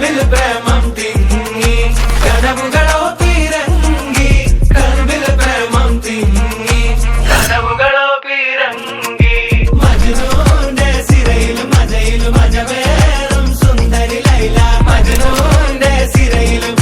കൽവിൽ പ്രേമം തിങ്ങി കനവുകളോ പീരങ്കി കൽവിൽ പ്രേമം തിങ്ങി കനവുകളോ പീരങ്കി മജ്നൂന്റെ സിരയിലും മജയിലും മജവേറും സുന്ദരി ലൈല മജ്നൂന്റെ സിരയിലും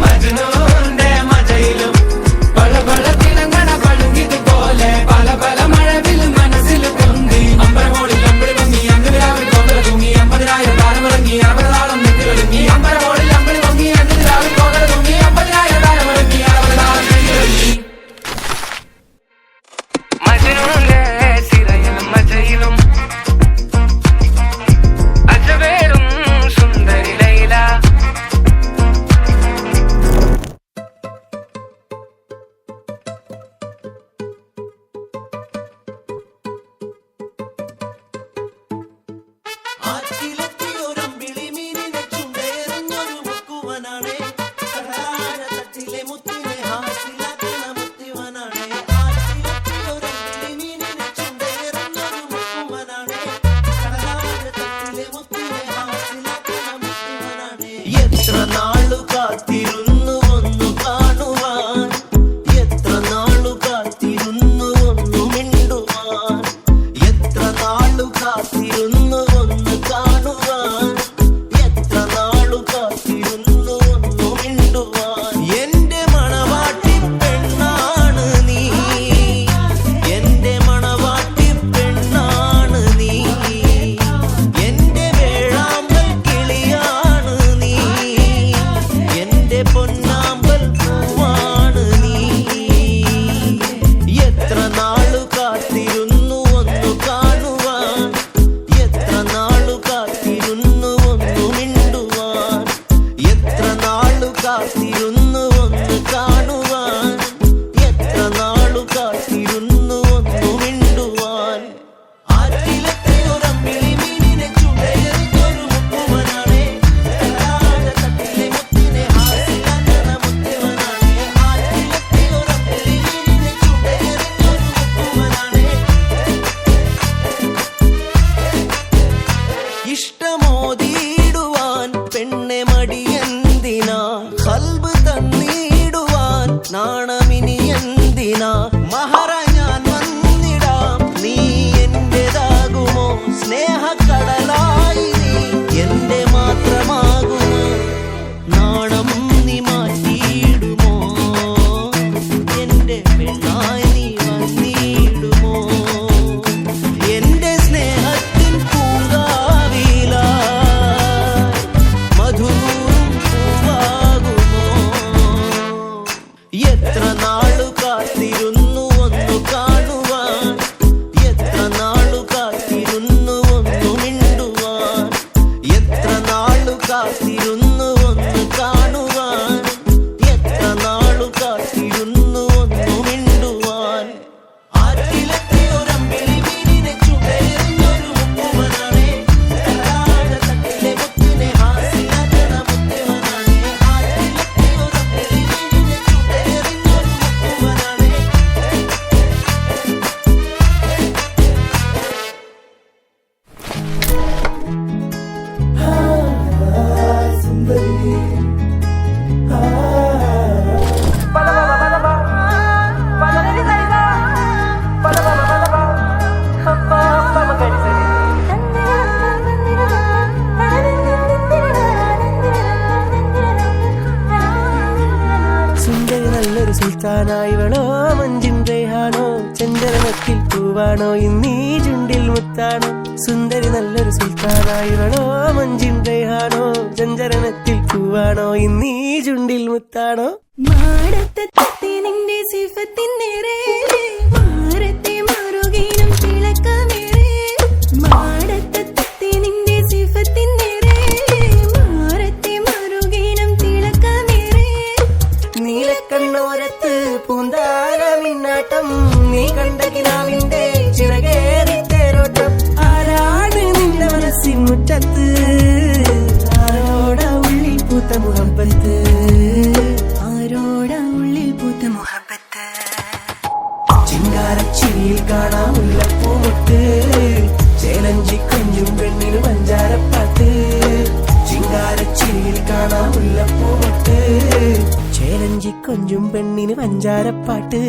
മജ്നൂന്റെ മജയിലും പല പല തിളങ്ങണ പഴുകിതുപോലെ പല പല മഴവിൽ മനസ്സിൽ പൊന്തി അമ്പരമോളിൽ അമ്പിളി പൊങ്ങി അന്തിരാവിൽ കോതല തൂങ്ങി 50,000 താരമിറങ്ങി 60 നെറ്റിലൊരുങ്ങി അമ്പരമോളിൽ അമ്പിളി പൊങ്ങി അന്തിരാവിൽ കോതല തൂങ്ങി 50,000 താരമിറങ്ങി 60 നെറ്റിലൊരുങ്ങി മജ്നൂന്റെ സിരയിലും മജയിലും അജവേറും സുന്ദരി ലൈല എത്ര നാളു കാത്തിരുന്നു ഒന്നു കാണുവാൻ എത്ര നാളു കാത്തിരുന്നു ഒന്നു മിണ്ടുവാൻ എത്ര നാളു കാത്തിരുന്നു ഒന്ന് കാണുവാൻ എത്ര നാളു കാത്തിരുന്നു ഒന്നു മിണ്ടുവാൻ എന്റെ മണവാട്ടി പെണ്ണാണ് നീ എന്റെ മണവാട്ടി പെണ്ണാണ് നീ എന്റെ വേഴാമ്പൽ കിളിയാണ് നീ എന്റെ പൊന്നാമ്പൽ പൂവാണ് നീ എത്ര നാളു കാത്തിരുന്നു ഒന്നു കാണുവാൻ എത്ര നാളു കാത്തിരുന്നു ഒന്നു മിണ്ടുവാൻ എത്ര നാളു കാത്തിരുന്നു ഒന്ന് കാണുവാൻ എത്ര നാളു കാത്തിരുന്നു ഒന്നു മിണ്ടുവാൻ ആറ്റിലത്തെ ഒരമ്പിളി മീനിനെ ചുണ്ടേറിയൊരു മുക്കുവനാണേ തട്ടിലെ മുത്തിനെ ഹാസിലാക്കണ മുത്തവനാണേ ആറ്റിലത്തെ ഒരമ്പിളി മീനിനെ ചുണ്ടേറിയൊരു മുക്കുവനാണേ ഇഷ്ടമോതിടുവാൻ പെണ്ണെ മടിയെന്തിനാ കൽബ് തന്നിടുവാൻ നാണമിനി എന്തിനാ മഹറ ഞാൻ വന്നിടാം നീ എന്റേതാകുമോ സ്നേഹക്കടലായി നീ എന്റെ മാത്രമാകുമോ നാണം നീ മാറ്റിയിടുമോ എന്റെ പെണ്ണായി നീ വന്നിടുമോ എന്റെ സ്നേഹത്തിൻ പൂങ്കാവിലായി മധുരം പൂവാകുമോ എത്ര നാളു കാത്തിരുന്നു ഒന്നു കാണുവാൻ എത്ര നാളു കാത്തിരുന്നു ഒന്നു മിണ്ടുവാൻ എത്ര നാളു കാത്തിരുന്നു ഒന്ന് കാണുവാൻ എത്ര നാളു കാത്തിരുന്നു ഒന്നു മിണ്ടുവാൻ ആറ്റിലത്തെ ഒരമ്പിളി മീനിനെ ചുണ്ടേറിയൊരു മുക്കുവനാണേ തട്ടിലെ മുത്തിനെ ഹാസിലാക്കണ മുത്തവനാണേ ആറ്റിലത്തെ ഒരമ്പിളി മീനിനെ ചുണ്ടേറിയൊരു മുക്കുവനാണേ സുന്ദരി നല്ലൊരു സുൽത്താനായിവളോ മഞ്ചിൻ റേഹാനോ ചന്ദ്രനത്തിൽ പൂവാണോ ഇന്നീ ചുണ്ടിൽ മുത്താണോ സുന്ദരി നല്ലൊരു സുൽത്താനായിവളോ മഞ്ചിൻ റേഹാനോ ചന്ദ്രനത്തിൽ പൂവാണോ ഇന്നീ ചുണ്ടിൽ മുത്താണോ മാടത്തെ തത്തി നിന്റെ സിഫത്തിനേറെ മാറത്തെ മാറുകയും തിളക്കമേറെ മാടത്തെ തത്തി നിന്റെ സിഫത്തിനേറെ മാറത്തെ മാറുകയും തിളക്കമേറെ നീലക്കണ്ണോരത്ത് പൂന്താരമിന്നാട്ടം നീ കണ്ട കിനാവിന്റെ ചിറകേറി തേരോട്ടം ആരാണ് നിന്റെ മനസ്സിൻ മുറ്റത്ത് ആരോട ഉള്ളിൽ പൂത്ത മുഹബത്ത് ആരോട ഉള്ളിൽ പൂത്ത മുഹബത്ത് ചിങ്കാരച്ചില്ല കൊഞ്ചും പെണ്ണിന് പഞ്ചാരപ്പാട്ട്.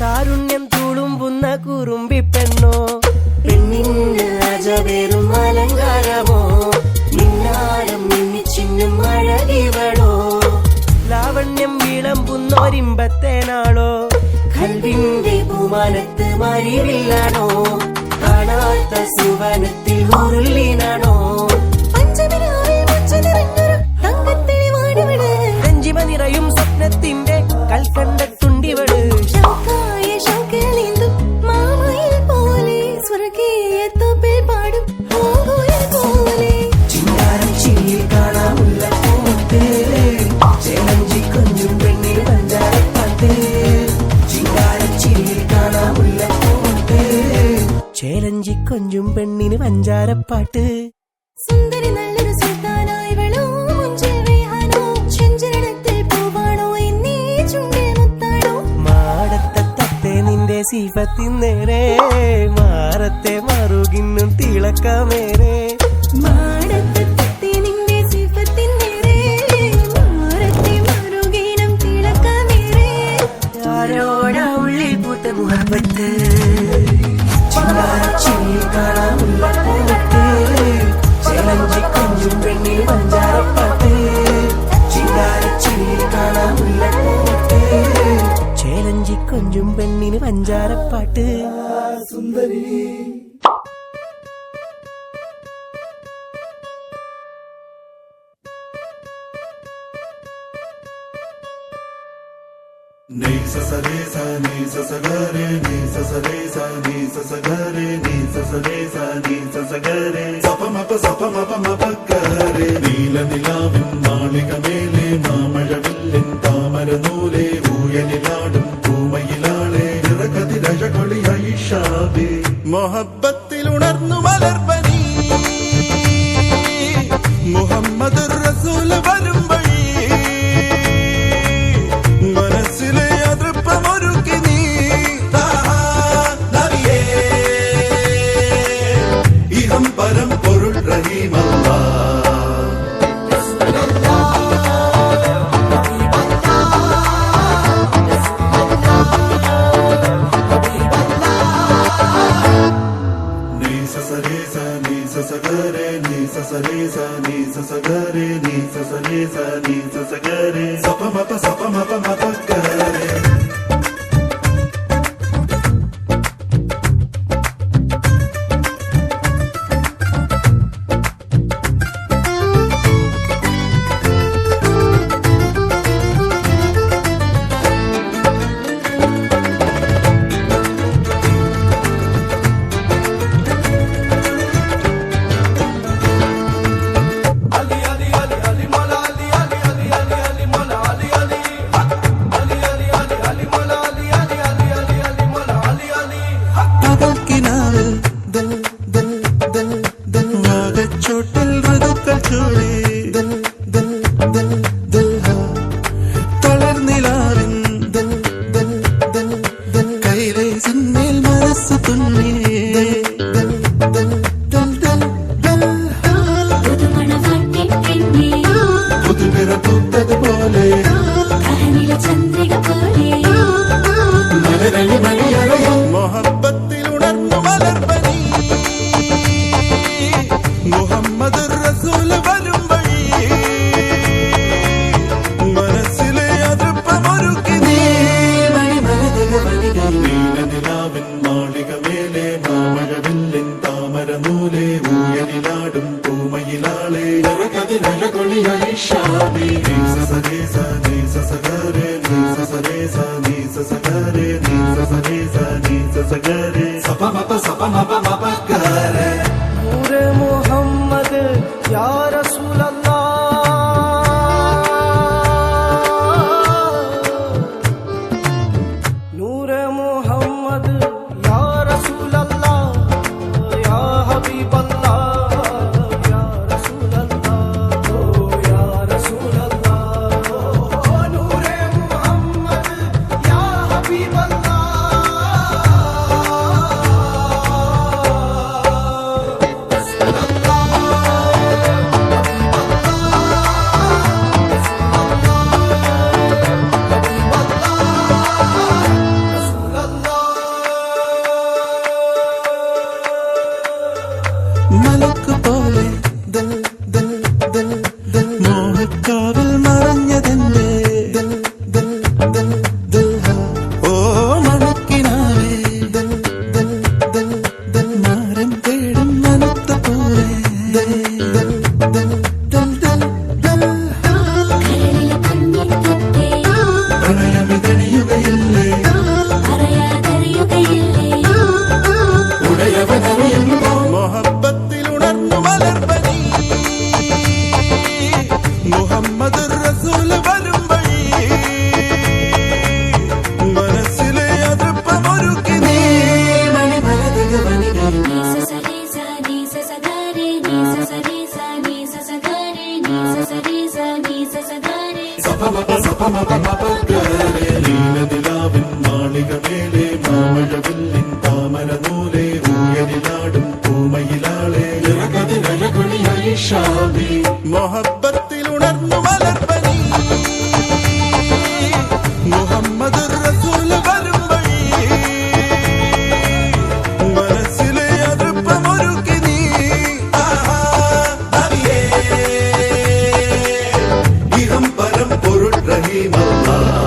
താരുണ്യം തുളുമ്പുന്ന കുറുമ്പി പെണ്ണോ, പെണ്ണിന് അജവേറും അലങ്കാരമോ, മിന്നാരം മിന്നിച്ചിന്നും അഴകിവളോ, ലാവണ്യം വിളമ്പുന്നൊരിമ്പത്തേനാളോ, കൽവിന്റെ പൂമാനത്ത് മരിവില്ലാണോ, കാണാത്ത സുവനത്തിൽ ഉരുളിനാണോ, രഞ്ജിമ നിറയും സ്വപ്നത്തിന്റെ കൽക്കണ്ടത്തുണ്ടിവള്, ചിങ്കാരം ചില്ലിൽ കാണാമുള്ള പൂമുട്ട്, ചേലഞ്ചി കൊഞ്ചും പെണ്ണിന് പഞ്ചാരപ്പാട്ട്. ചിങ്കാരം ചില്ലിൽ കാണാമുള്ള പൂമുട്ട്, ചേലഞ്ചി കൊഞ്ചും പെണ്ണിന് പഞ്ചാരപ്പാട്ട്. സുന്ദരി നല്ലൊരു സുൽത്താനായിവളോ, മുഞ്ചിൽ വീഹാനോ, ചെഞ്ചരണത്തിൽ പൂവാണോ, എന്നീ ചുണ്ടിൽ മുത്താണോ, മാടത്തെ തത്തെ നിന്റെ സിഫത്തിന്നേരെ, മാറത്തെ മറുകിന്നും തിളക്കമേറെ, മാടത്തെ തത്തെ നിന്റെ സിഫത്തിന്നേരെ, മാറത്തെ മറുകീനം തിളക്കമേറെ, ആരോടാ ഉള്ളിൽ പൂത്ത മുഹബത്ത്, ചിങ്കാരച്ചിൽ കാണാമുള്ള പൂമുട്ട്, ചേലഞ്ചി കൊഞ്ചും പെണ്ണിന് പഞ്ചാരപ്പാട്ട്. ചിങ്കാരച്ചിൽ കാണാമുള്ള പൂമുട്ട്, ചേലഞ്ചി കൊഞ്ചും പെണ്ണിന് പഞ്ചാരപ്പാട്ട്. Ni sa sa re sa ni sa sa ga re ni sa sa re sa ni sa sa ga re ni sa sa re sa ni sa sa ga re sa pa ma pa ga re നീല നിലാവിൻ മാളികമേലെ മാമഴവില്ലിൻ താമരനൂലെ ഊയലിലാടും പൂമയിലാളെ നിറകതിരഴകൊളിയായി ഷാബി മൊഹബത്തിൽ ഉണർന്നു മലർപ്പനി മുഹമ്മദ് റസൂൽ വരും വഴി മനസ്സിലെ അതൃപ്പമൊരുക്കി നീ നബിയേ ഇഹം പരം പൊരുൾ റഹീമല്ലാ നീ സസരേ സ നീ സസഗരേ നീ സസരേ സ നീ സസഗരേ നീ സസരേ സ നീ സസഗരേ സപ മപ ഗരേ ചോട്ടിൽ ഋതുക്കൾ ചൂടി തളർന്നിലാവിൻ കൈലേ സിന്മേൽ മനസ്സ് തുന്നി പുതുപിറ പൂത്തതുപോലെ മൊഹബത്തിൽ ഉണർന്നു മലർപ്പനി മുഹമ്മദ് റസൂൽ വരും വഴി മനസ്സിലെ അതൃപ്പമൊരുക്കി നീ നീല നിലാവിൻ മാളികമേലെ മാമഴവില്ലിൻ താമരനൂലെ ഊയലിലാടും പൂമയിലാളെ നിറകതിരഴകൊളിയായി ഷാബി നീ സസരേ സ നീ സസഗരേ നീ സസരേ സ നീ സസഗരേ നീ സസരേ സ നീ സസഗരേ സപ മപ ഗരേ നൂറെ മുഹമ്മദ് യാ റസൂലല്ലാഹ്, നൂറെ മുഹമ്മദ് യാ റസൂലല്ലാഹ് യാ ഹബീബല്ലാഹ്. മഴവില്ലിൻ താമര നൂലേ ഊയലിലാടും പൂമയിലാളെ മൊഹബത്തിൽ ഉണർന്നു മലർപ്പനി മുഹമ്മദ് റസൂൽ വരും വഴി മനസ്സിലെ അടുപ്പമൊരുക്കി നീ ഇഹം പരം പൊരുൾ റഹീമല്ലാഹ്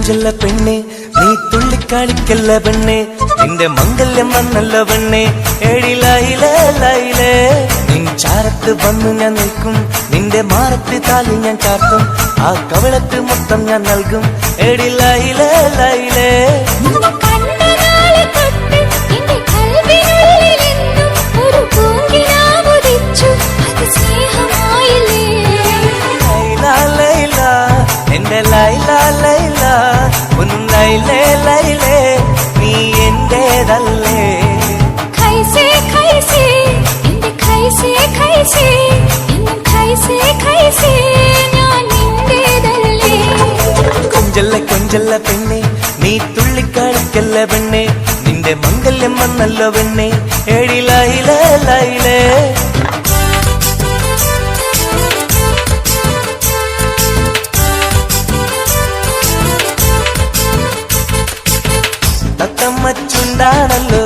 കൊഞ്ചല്ല പെണ്ണെ നീ തുള്ളിക്കാളിക്കല്ല പെണ്ണെ നിന്റെ മംഗല്യം വന്നല്ല പെണ്ണെ ഏഴിലായിലേ നിൻ ചാരത്ത് വന്നു ഞാൻ നിൽക്കും നിന്റെ മാറത്ത് താലി ഞാൻ കാട്ടും ആ കവളത്ത് മൊത്തം ഞാൻ നൽകും ഏഴിലായിലേ എന്റെ ലൈല ഒന്നും ലൈലേ നീ എന്റേതല്ലേ കൊഞ്ചല്ല പെണ്ണെ നീ തുള്ളിക്കാളിക്കല്ല പെണ്ണെ നിന്റെ മംഗല്യം വന്നല്ലോ പെണ്ണെ ഏഴിലായിലേ തത്തമ്മച്ചുണ്ടാണല്ലോ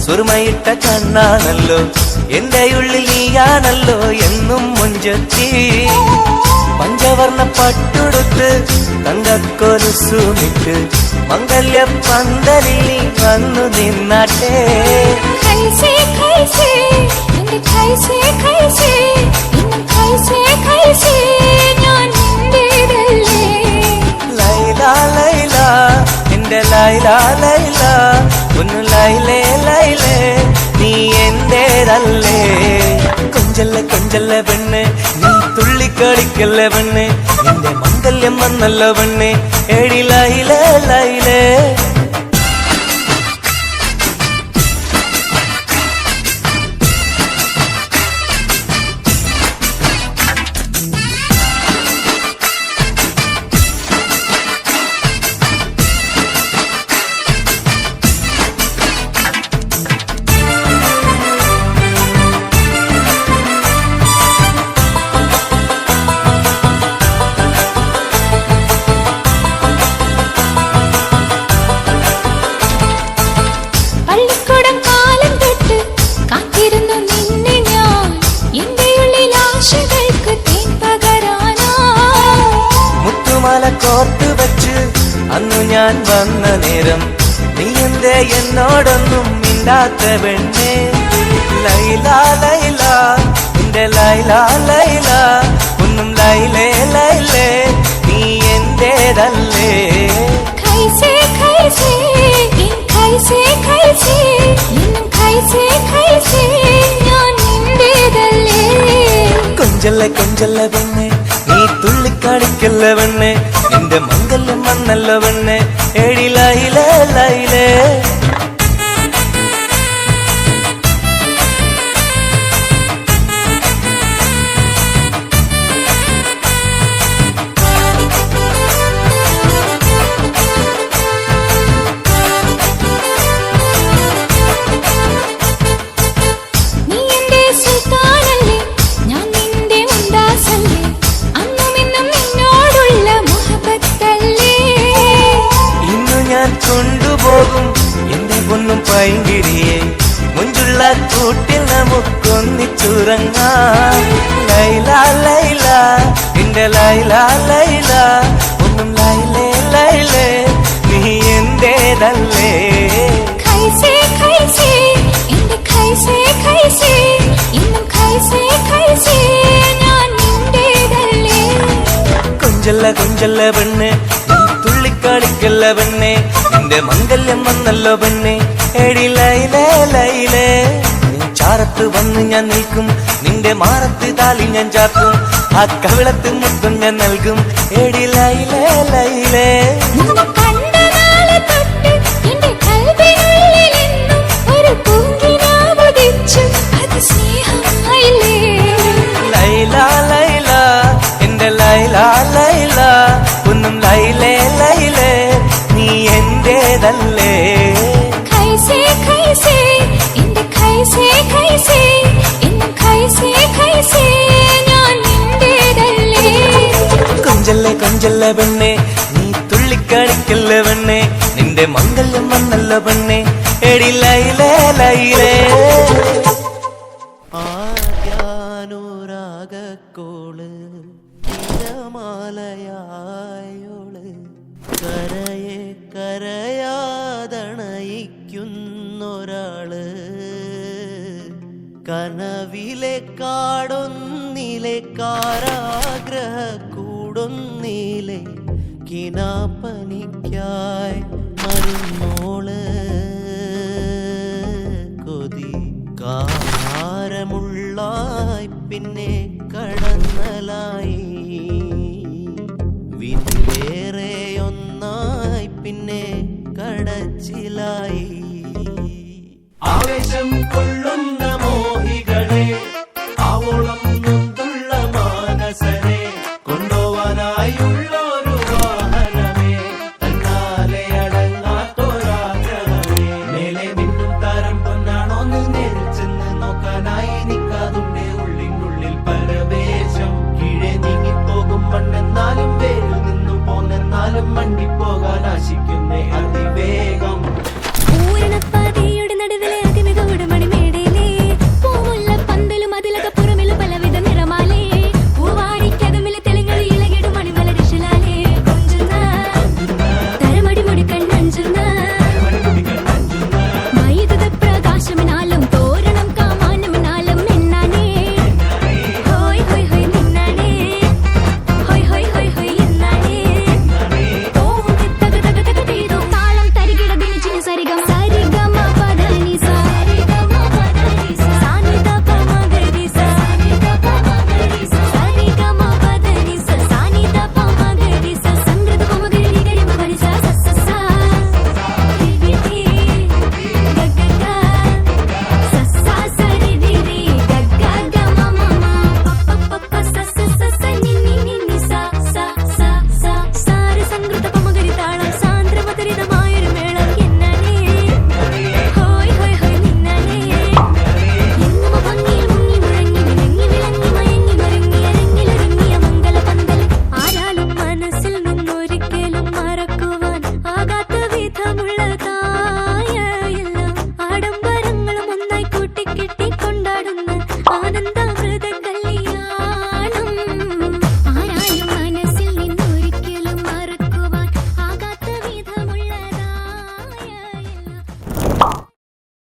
സുറുമയിട്ട കണ്ണാണല്ലോ എന്റെ ഉള്ളിൽ നീയാണല്ലോ എന്നും മുഞ്ചത്തി പഞ്ചവർണ്ണ പട്ടുടുത്ത് തങ്കക്കൊലുസുമിട്ട് മംഗല്യ പന്തലിൽ നീ വന്നു നിന്നാട്ടെ ലൈല എന്റെ ലൈല ഒന്ന് ലൈലേ നീ എന്റേതല്ലേ കൊഞ്ചല്ല പെണ്ണ് നീ തുള്ളിക്കളിക്കല്ല പെണ്ണ് നിന്റെ മംഗല്യം വന്നല്ല പെണ്ണ് ഏഴിലായിലേ കോർത്തു വെച്ച് അന്നു ഞാൻ വന്ന നേരം നീ എന്തേ എന്നോടൊന്നും മിണ്ടാത്ത പെണ്ണേ ലൈല എന്റെ ലൈല ഒന്നും ലൈലേ നീ എന്റേതല്ലേ കൊഞ്ചല്ല പെണ്ണെ നീ തുള്ളിക്കാളിക്കല്ല പെണ്ണെ നിന്റെ മംഗല്യം വന്നല്ല പെണ്ണെ ഏഴിലായിലേ ഉറങ്ങാം. ലൈല ലൈല എന്റെ ലൈല ലൈല ഒന്നും ലൈലേ ലൈലേ നീ എന്റേതല്ലേ. ഖൈസേ ഖൈസേ എന്റെ ഖൈസേ ഖൈസേ ഇന്നും ഖൈസേ ഖൈസേ ഞാൻ നിന്റേതല്ലേ. കൊഞ്ചല്ല കൊഞ്ചല്ല പെണ്ണ് നീ തുള്ളിക്കളിക്കല്ല പെണ്ണെ നിന്റെ മംഗല്യം വന്നല്ലോ പെണ്ണെ. എടി ലൈലേ ലൈലേ നീ ചാരത്ത് വന്ന് ഞാൻ നിൽക്കും നിന്റെ മാറത്ത് താലി ഞാൻ ചാർത്തും ആ കവിളത്ത് മുത്തം ഞാൻ നൽകും. എടി ലൈലേ ലൈലേ നിന്നെ കണ്ട നാളെ തൊട്ട് എന്റെ കൽവിനുള്ളിൽ എന്നും ഒരു പൂങ്കിനാവുദിച്ചു അത് സ്നേഹമായില്ലേ. ലൈല ലൈല എന്റെ ലൈല ലൈല ഒന്നും ലൈലേ ലൈലേ നീ എന്റേതല്ലേ. ഖൈസേ ഖൈസേ എന്റെ ഖൈസേ ഖൈസേ ഇന്നും ഖൈസേ ഖൈസേ ഞാൻ നിന്റേതല്ലേ. കൊഞ്ചല്ലേ കൊഞ്ചല്ലേ പെണ്ണെ നീ തുള്ളിക്കളിക്കല്ല പെണ്ണെ നിന്റെ മംഗല്യം വന്നല്ല പെണ്ണെ. എടി ലൈലേ ലൈലേ ആര്യാനുരാഗക്കോള് തിരമാലയായോള് കരയെ കരയാതണയിക്കുന്നൊരാള് കനവിലെ കാടൊന്നിലെ കാരാഗ്രഹ കൂടൊന്നിലെ കിനാപ്പനിക്കായി മരുന്നോള് കൊതി കാരമുള്ളായി പിന്നെ കടന്നലായി വിധിവേറെ ഒന്നായി പിന്നെ കടച്ചിലായി. ആവേശം കൊള്ളുന്ന മോഹികളെ ആവോളം